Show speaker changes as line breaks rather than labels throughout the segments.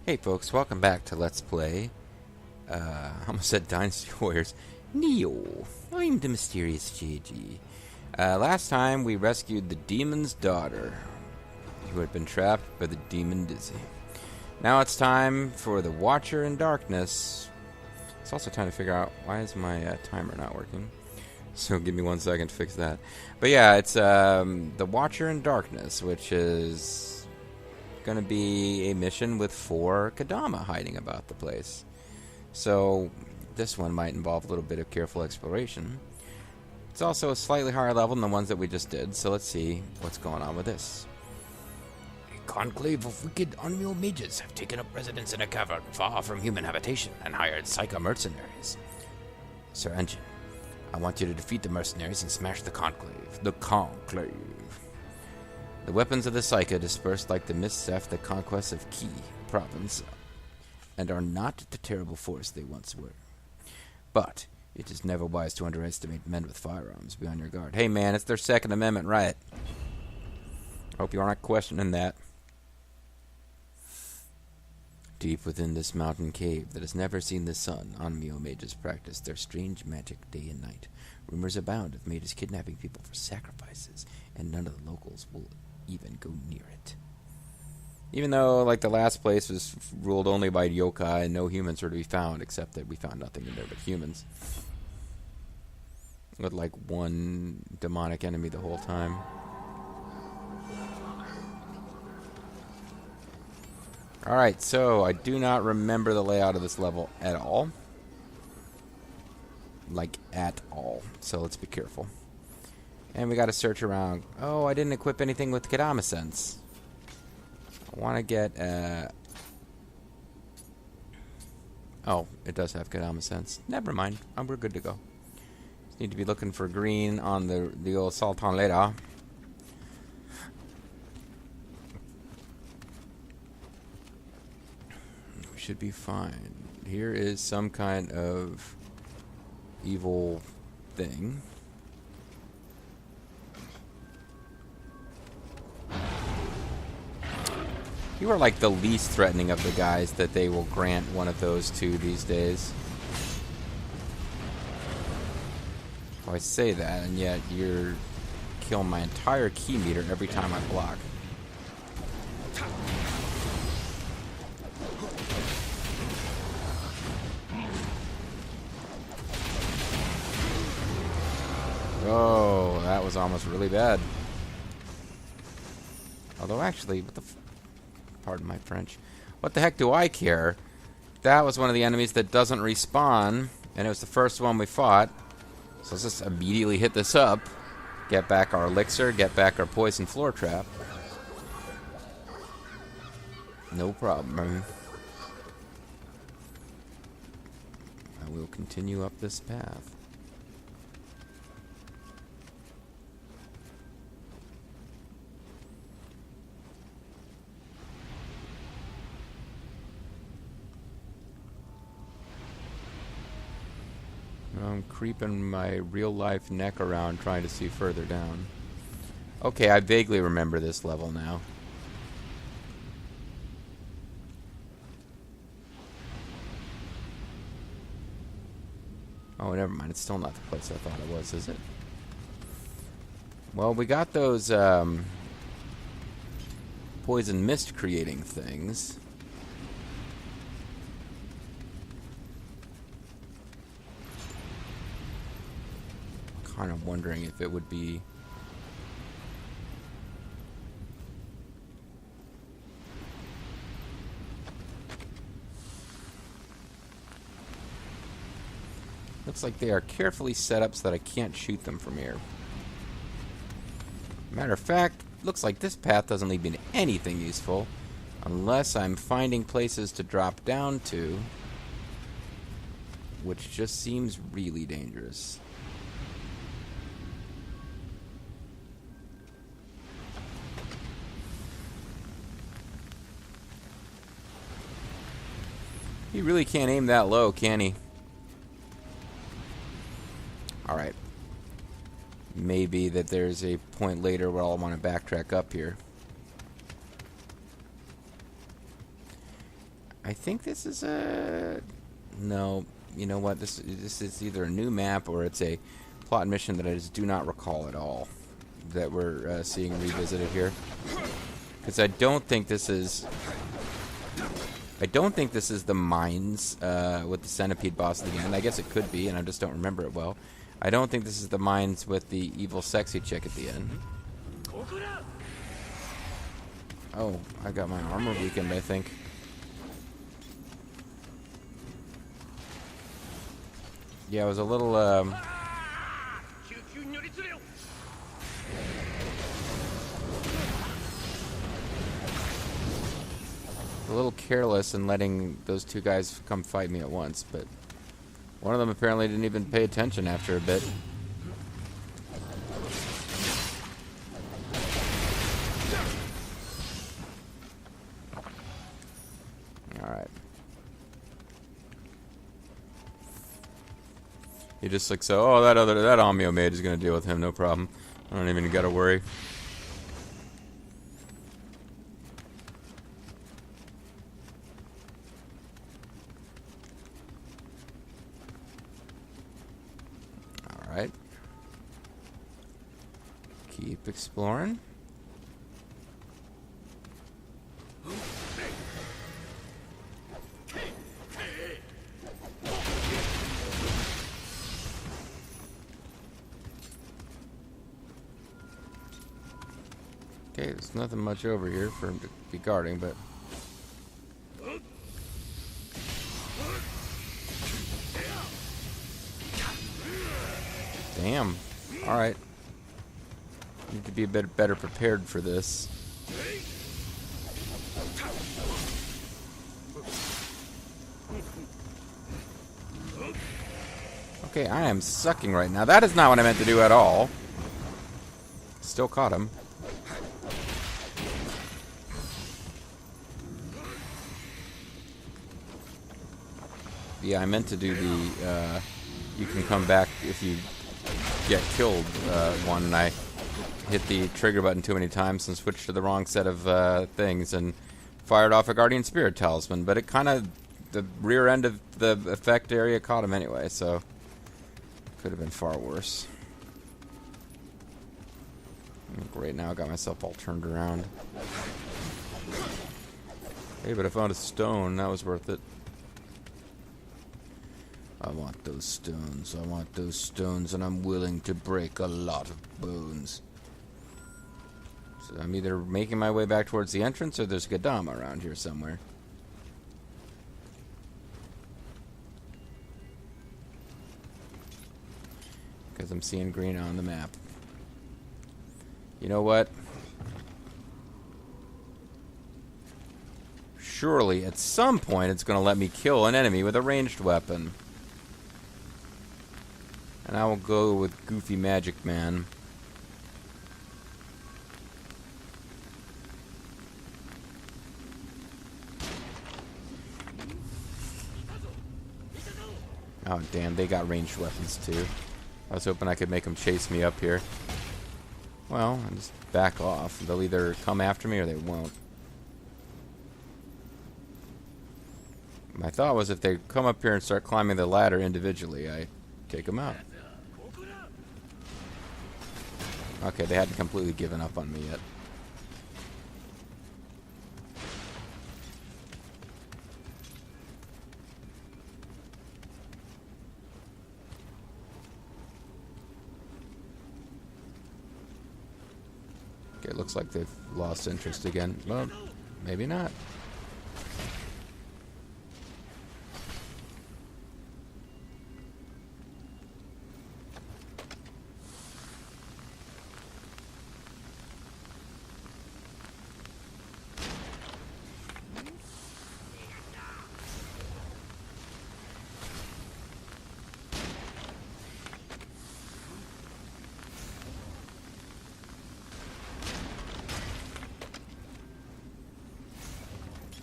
Hey folks, welcome back to Let's Play. I almost said Dynasty Warriors. Nioh. I'm the mysterious JG. Last time we rescued the demon's daughter, who had been trapped by the demon Dizzy. Now it's time for the Watcher in Darkness. It's also time to figure out why is my timer not working. So give me 1 second to fix that. But yeah, it's the Watcher in Darkness, which is going to be a mission with 4 Kodama hiding about the place. So this one might involve a little bit of careful exploration. It's also a slightly higher level than the ones that we just did, so let's see what's going on with this.
A conclave of wicked unreal mages have taken up residence in a cavern far from human habitation and hired psycho mercenaries. Sir Engine, I want you to defeat the mercenaries and smash the conclave.
The Conclave. The weapons of the Psycha dispersed like the mists after the conquest of Ki province, and are not the terrible force they once were. But it is never wise to underestimate men with firearms. Be on your guard. Hey man, it's their Second Amendment right. Hope you aren't questioning that. Deep within this mountain cave that has never seen the sun, Onmyo mages practice their strange magic day and night. Rumors abound of mages kidnapping people for sacrifices, and none of the locals will even go near it. Even though, like, the last place was ruled only by yokai and no humans were to be found, except that we found nothing in there but humans. With, like, one demonic enemy the whole time. Alright, so I do not remember the layout of this level at all. Like, at all. So let's be careful. And we gotta search around. Oh, I didn't equip anything with Kodama Sense. I want to get, oh, it does have Kodama Sense. Never mind. We're good to go. Just need to be looking for green on the old Sultan Leda. We should be fine. Here is some kind of evil thing. You are like the least threatening of the guys that they will grant one of those to these days. I say that, and yet you're killing my entire key meter every time I block. Oh, that was almost really bad. Although, actually, what the pardon my French. What the heck do I care? That was one of the enemies that doesn't respawn, and it was the first one we fought. So let's just immediately hit this up. Get back our elixir, get back our poison floor trap. No problem. I will continue up this path. I'm creeping my real-life neck around trying to see further down. Okay, I vaguely remember this level now. Oh, never mind. It's still not the place I thought it was, is it? Well, we got those poison mist creating things. Kind of wondering if it would be looks like they are carefully set up so that I can't shoot them from here. Matter of fact, looks like this path doesn't lead me to anything useful unless I'm finding places to drop down to, which just seems really dangerous. He really can't aim that low, can he? Alright. Maybe that there's a point later where I'll want to backtrack up here. I think this is a... No, you know what? This is either a new map or it's a plot mission that I just do not recall at all that we're seeing revisited here. Because I don't think this is... I don't think this is the mines with the centipede boss at the end. I guess it could be, and I just don't remember it well. I don't think this is the mines with the evil sexy chick at the end. Oh, I got my armor weakened, I think. Yeah, it was a little, a little careless in letting those two guys come fight me at once, but one of them apparently didn't even pay attention after a bit. Alright. He just like, so, oh, that Amio maid is going to deal with him, no problem. I don't even gotta worry. Alright. Keep exploring. Okay, there's nothing much over here for him to be guarding, but... Damn. Alright. Need to be a bit better prepared for this. Okay, I am sucking right now. That is not what I meant to do at all. Still caught him. Yeah, I meant to do the, you can come back if you get killed one, and I hit the trigger button too many times and switched to the wrong set of things and fired off a Guardian Spirit Talisman, but it kind of, the rear end of the effect area caught him anyway, so could have been far worse. Great, now I got myself all turned around. Hey, but I found a stone, that was worth it. I want those stones. I want those stones, and I'm willing to break a lot of bones. So I'm either making my way back towards the entrance, or there's Gadama around here somewhere. Because I'm seeing green on the map. You know what? Surely, at some point, it's going to let me kill an enemy with a ranged weapon. And I will go with Goofy Magic Man. Oh, damn, they got ranged weapons, too. I was hoping I could make them chase me up here. Well, I'll just back off. They'll either come after me or they won't. My thought was if they come up here and start climbing the ladder individually, I take them out. Okay, they hadn't completely given up on me yet. Okay, looks like they've lost interest again. Well, maybe not.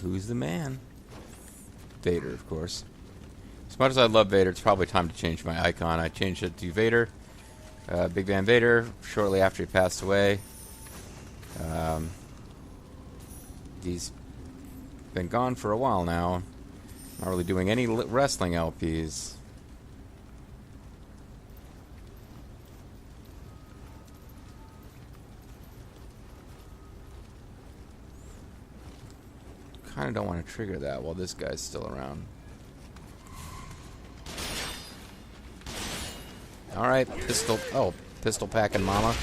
Who's the man? Vader, of course. As much as I love Vader, it's probably time to change my icon. I changed it to Vader. Big Van Vader, shortly after he passed away. He's been gone for a while now. Not really doing any wrestling LPs. Kind of don't want to trigger that while this guy's still around. Alright, pistol. Oh, pistol packing mama.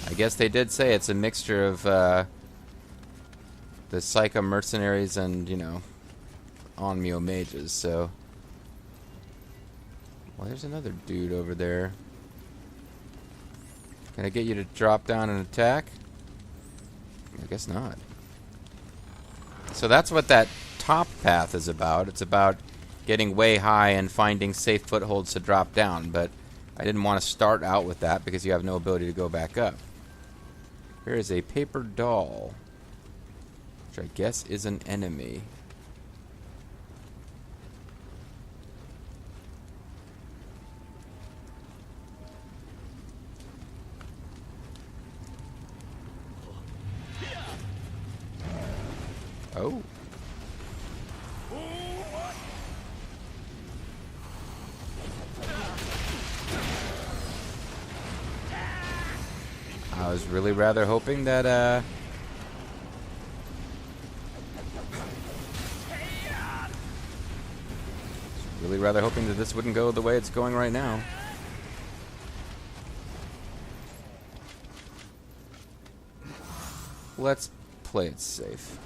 I guess they did say it's a mixture of the Psycho mercenaries and, you know, Nioh mages, so. Well, there's another dude over there. Can I get you to drop down and attack? I guess not. So that's what that top path is about. It's about getting way high and finding safe footholds to drop down, but I didn't want to start out with that because you have no ability to go back up. Here is a paper doll, which I guess is an enemy. Oh. I was really rather hoping that, really rather hoping that this wouldn't go the way it's going right now. Let's play it safe.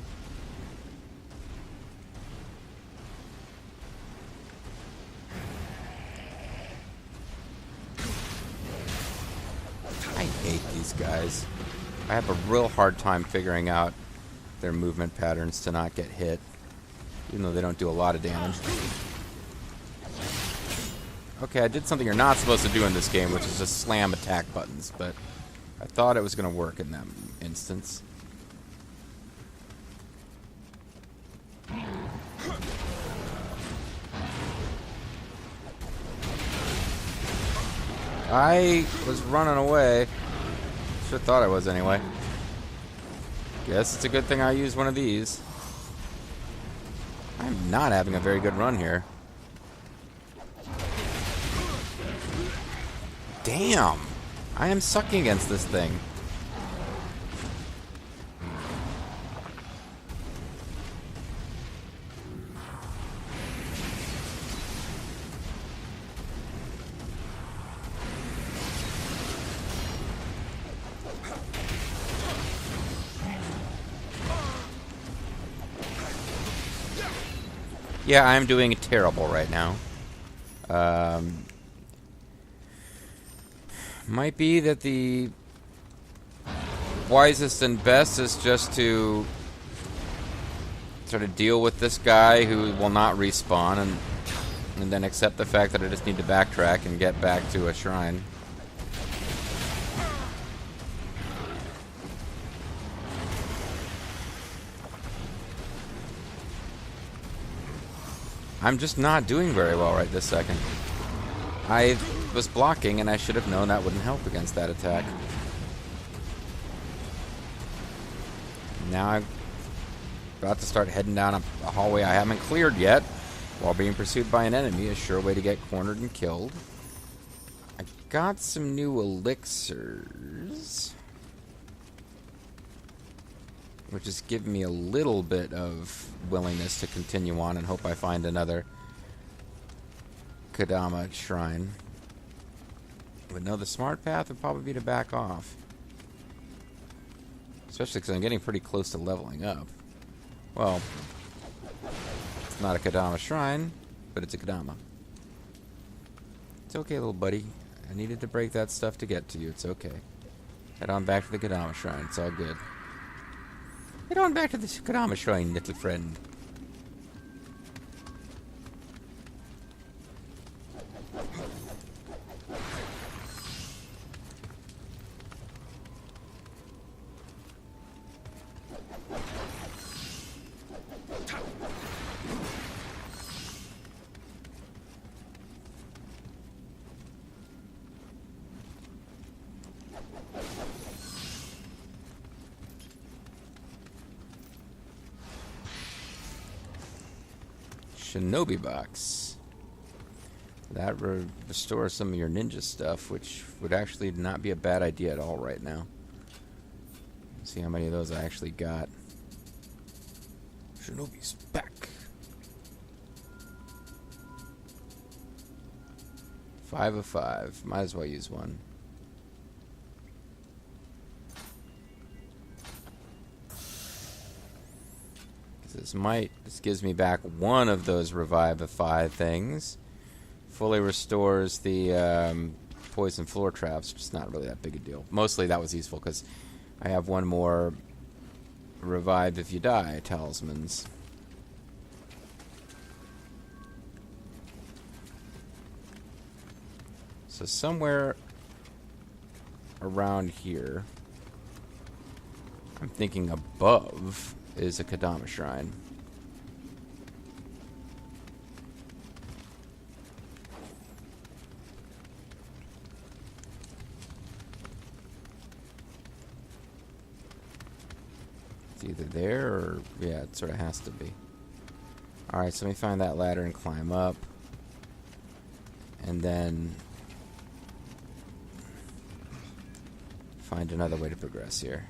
I hate these guys. I have a real hard time figuring out their movement patterns to not get hit, even though they don't do a lot of damage. Okay, I did something you're not supposed to do in this game, which is just slam attack buttons, but I thought it was going to work in that instance. I was running away. Should have thought I was anyway. Guess it's a good thing I used one of these. I'm not having a very good run here. Damn! I am sucking against this thing. Yeah, I'm doing terrible right now. Might be that the wisest and best is just to sort of deal with this guy who will not respawn and then accept the fact that I just need to backtrack and get back to a shrine. I'm just not doing very well right this second. I was blocking, and I should have known that wouldn't help against that attack. Now I'm about to start heading down a hallway I haven't cleared yet, while being pursued by an enemy. A sure way to get cornered and killed. I got some new elixirs, which is giving me a little bit of willingness to continue on and hope I find another Kodama shrine. But no, the smart path would probably be to back off. Especially because I'm getting pretty close to leveling up. Well, it's not a Kodama shrine, but it's a Kodama. It's okay, little buddy. I needed to break that stuff to get to you. It's okay. Head on back to the Kodama shrine. It's all good. Head on back to the Kodama shrine, little friend. Shinobi box. That restores some of your ninja stuff, which would actually not be a bad idea at all right now. Let's see how many of those I actually got. Shinobi's back. 5 of 5. Might as well use one. This gives me back one of those revive of 5 things. Fully restores the poison floor traps, which is not really that big a deal. Mostly that was useful because I have one more revive if you die talismans. So somewhere around here, I'm thinking above is a Kadama shrine. It's either there or, yeah, it sort of has to be. Alright, so let me find that ladder and climb up. And then find another way to progress here.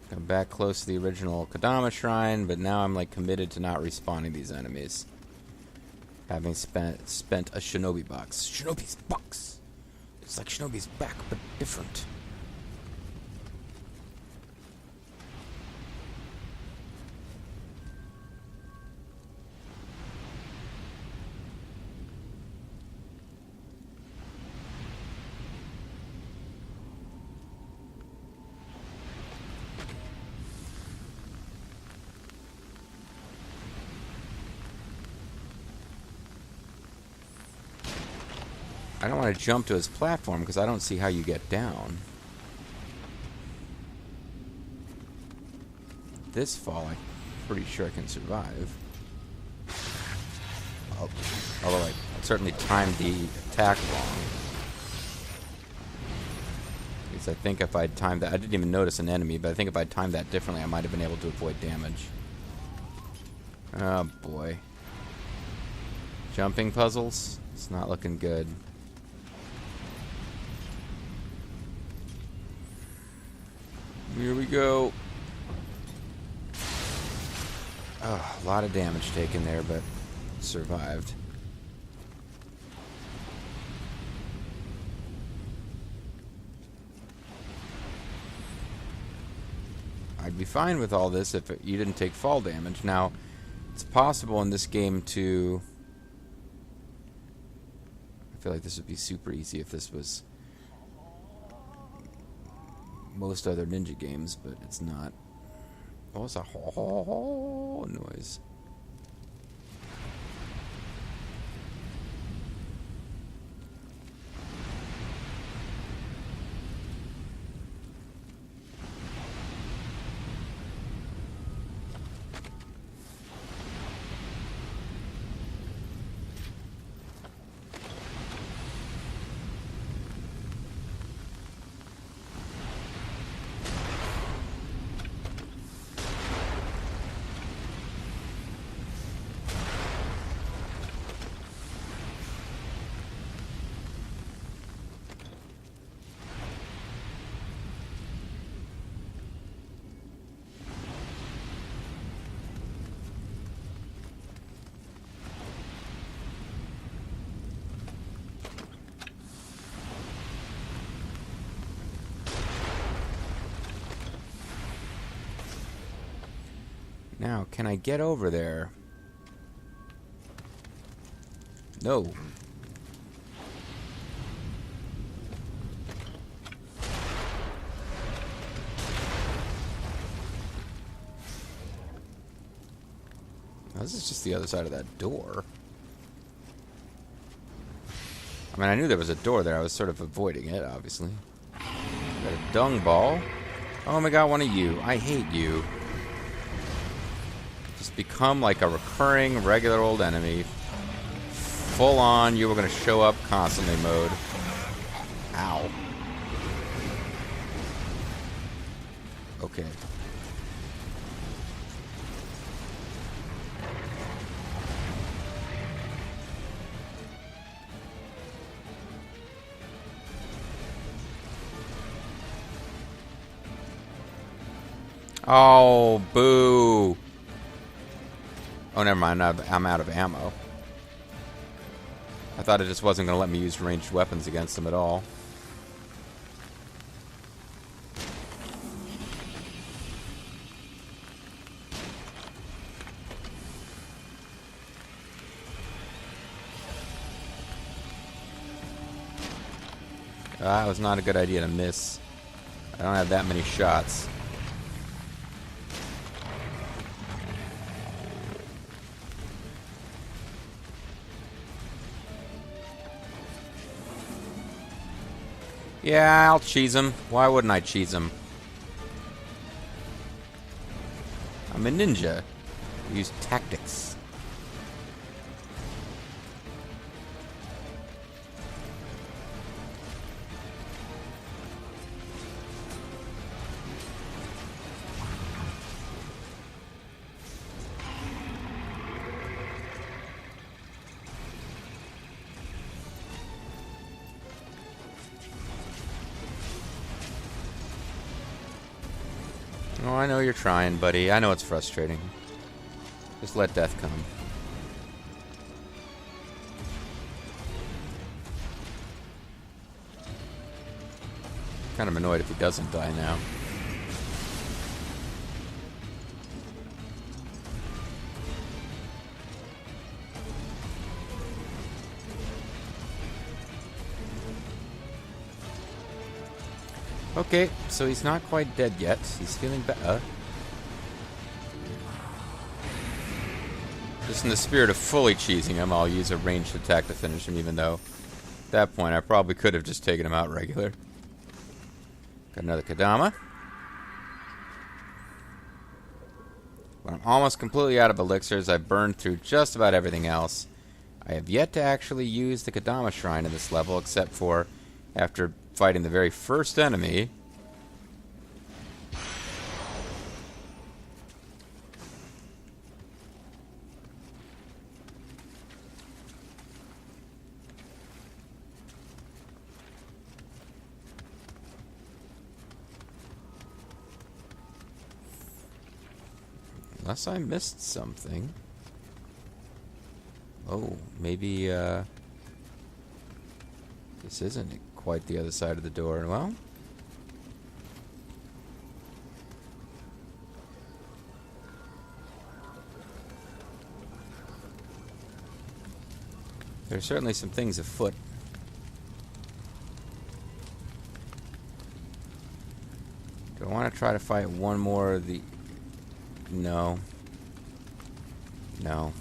Come back close to the original Kadama shrine, but now I'm like committed to not respawning these enemies. Having spent a Shinobi box. Shinobi's box! It's like Shinobi's back, but different. I don't want to jump to his platform because I don't see how you get down. This fall, I'm pretty sure I can survive. Although I certainly timed the attack wrong. Because I think if I'd timed that, I didn't even notice an enemy, but I think if I'd timed that differently, I might have been able to avoid damage. Oh boy. Jumping puzzles? It's not looking good. Here we go. Oh, a lot of damage taken there, but survived. I'd be fine with all this if you didn't take fall damage. Now, it's possible in this game to... I feel like this would be super easy if this was most other ninja games, but it's not. Oh, it's a ho-ho-ho noise. Now, can I get over there? No. This is just the other side of that door. I mean, I knew there was a door there. I was sort of avoiding it, obviously. Got a dung ball. Oh my god, one of you. I hate you. Just become like a recurring, regular old enemy. Full on, you were going to show up constantly mode. Ow. Okay. Oh, boo. Oh, never mind. I'm out of ammo. I thought it just wasn't going to let me use ranged weapons against them at all. That was not a good idea to miss. I don't have that many shots. Yeah, I'll cheese him. Why wouldn't I cheese him? I'm a ninja. I use tactics. Oh, I know you're trying, buddy. I know it's frustrating. Just let death come. Kind of annoyed if he doesn't die now. Okay, so he's not quite dead yet. He's feeling better. Just in the spirit of fully cheesing him, I'll use a ranged attack to finish him, even though at that point I probably could have just taken him out regular. Got another Kodama. But I'm almost completely out of elixirs. I've burned through just about everything else. I have yet to actually use the Kodama Shrine in this level, except for after fighting the very first enemy. Unless I missed something. Oh, maybe this isn't quite the other side of the door. Well, there's certainly some things afoot. Do I want to try to fight one more of the... No. No.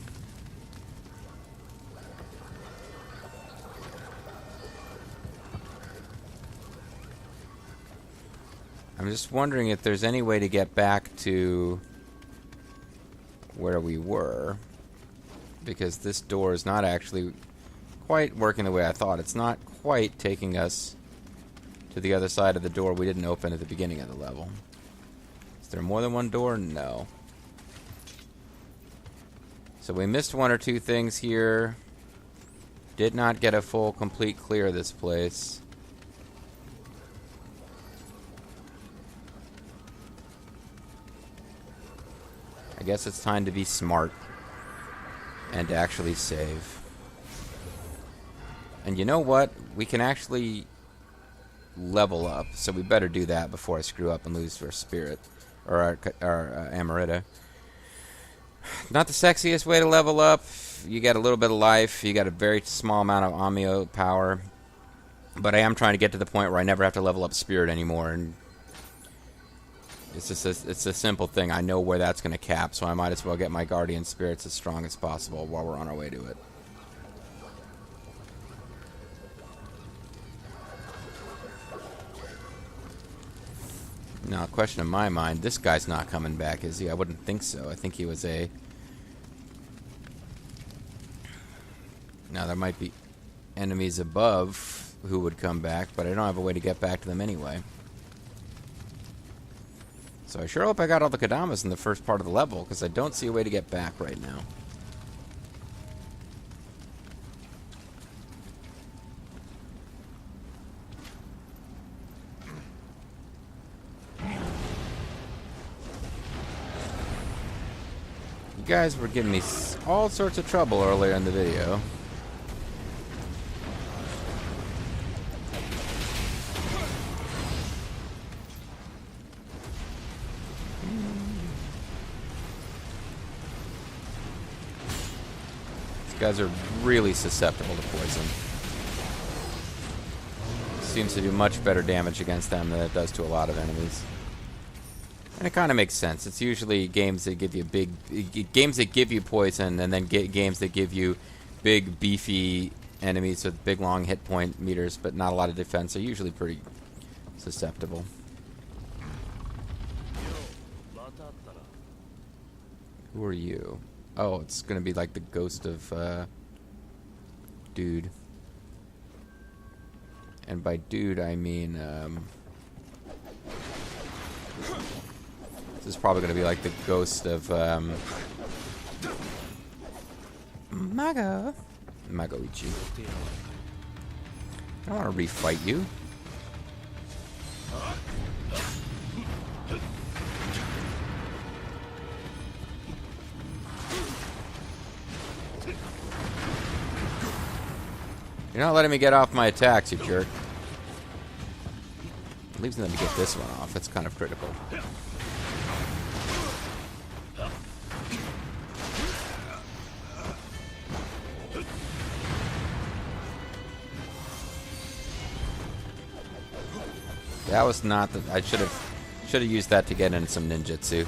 I'm just wondering if there's any way to get back to where we were, because this door is not actually quite working the way I thought. It's not quite taking us to the other side of the door we didn't open at the beginning of the level. Is there more than one door? No. So we missed one or two things here. Did not get a full, complete clear of this place. I guess it's time to be smart and to actually save. And you know what? We can actually level up, so we better do that before I screw up and lose our spirit, or our Amarita. Not the sexiest way to level up. You get a little bit of life. You got a very small amount of Amio power. But I am trying to get to the point where I never have to level up spirit anymore, and it's just it's a simple thing. I know where that's going to cap, so I might as well get my guardian spirits as strong as possible while we're on our way to it. Now, a question in my mind, this guy's not coming back, is he? I wouldn't think so. I think he was a Now, there might be enemies above who would come back, but I don't have a way to get back to them anyway. So I sure hope I got all the Kadamas in the first part of the level, because I don't see a way to get back right now. You guys were giving me all sorts of trouble earlier in the video. These guys are really susceptible to poison. Seems to do much better damage against them than it does to a lot of enemies. And it kind of makes sense. It's usually games that give you games that give you poison, and then games that give you big, beefy enemies with big, long hit point meters, but not a lot of defense, are usually pretty susceptible. Who are you? Oh, it's gonna be like the ghost of dude. And by dude, I mean this is probably going to be like the ghost of Magoichis. I don't want to refight you. You're not letting me get off my attacks, you jerk. Leaves them to get this one off. That's kind of critical. That was not the. I should have used that to get in some ninjutsu.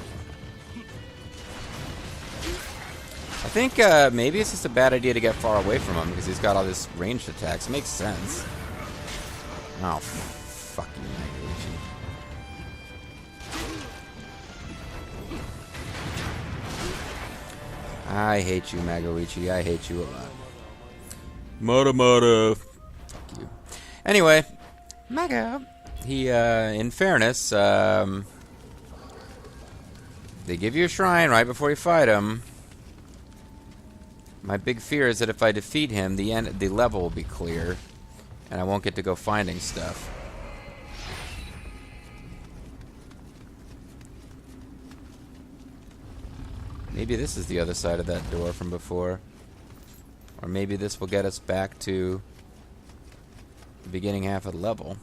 I think maybe it's just a bad idea to get far away from him because he's got all this ranged attacks. Makes sense. Oh, fucking Magoichi. I hate you, Magoichi. I hate you a lot. Mata. Fuck you. Anyway, Mago. He, in fairness, they give you a shrine right before you fight him. My big fear is that if I defeat him, the level will be clear, and I won't get to go finding stuff. Maybe this is the other side of that door from before. Or maybe this will get us back to the beginning half of the level.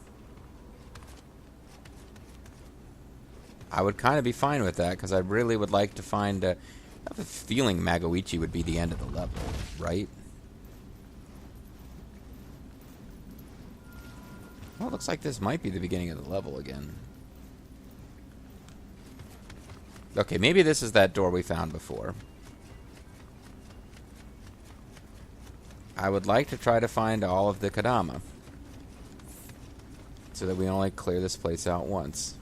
I would kind of be fine with that, because I really would like to find... I have a feeling Magoichi would be the end of the level, right? Well, it looks like this might be the beginning of the level again. Okay, maybe this is that door we found before. I would like to try to find all of the Kadama, so that we only clear this place out once.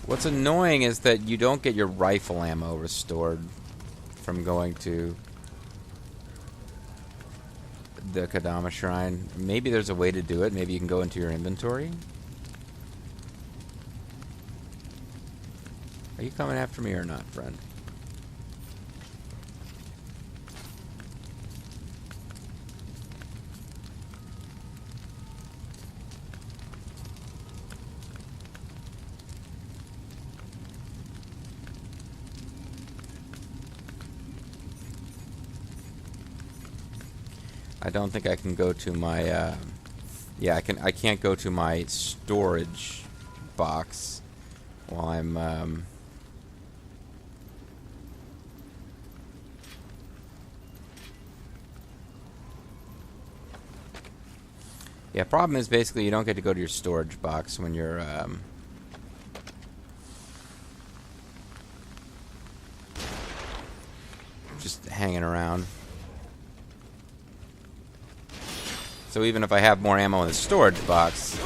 What's annoying is that you don't get your rifle ammo restored from going to the Kadama Shrine. Maybe there's a way to do it. Maybe you can go into your inventory. Are you coming after me or not, friend? I don't think I can go to my, yeah, I can't go to my storage box while I'm, yeah, problem is basically you don't get to go to your storage box when you're, just hanging around. So even if I have more ammo in the storage box,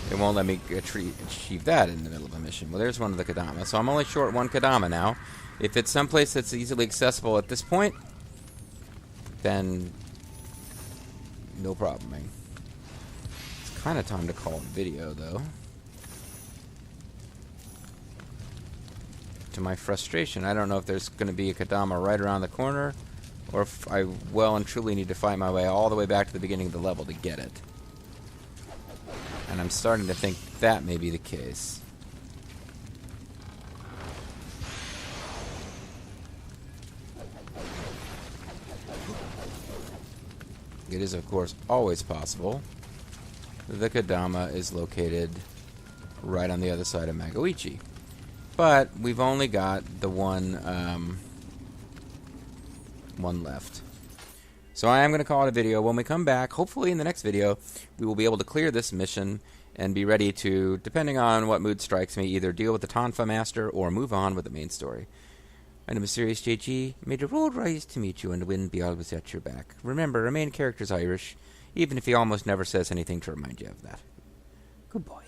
it won't let me achieve that in the middle of a mission. Well, there's one of the Kodama. So I'm only short one Kodama now. If it's someplace that's easily accessible at this point, then no problem, man. It's kind of time to call it a video, though. To my frustration, I don't know if there's going to be a Kodama right around the corner, or if I well and truly need to fight my way all the way back to the beginning of the level to get it. And I'm starting to think that may be the case. It is, of course, always possible the Kodama is located right on the other side of Magoichi. But we've only got the one left. So I am going to call it a video. When we come back, hopefully in the next video, we will be able to clear this mission and be ready to, depending on what mood strikes me, either deal with the Tonfa Master or move on with the main story. I'm the Mysterious JG. May the road rise to meet you and the wind be always at your back. Remember, our main character's Irish, even if he almost never says anything to remind you of that. Goodbye.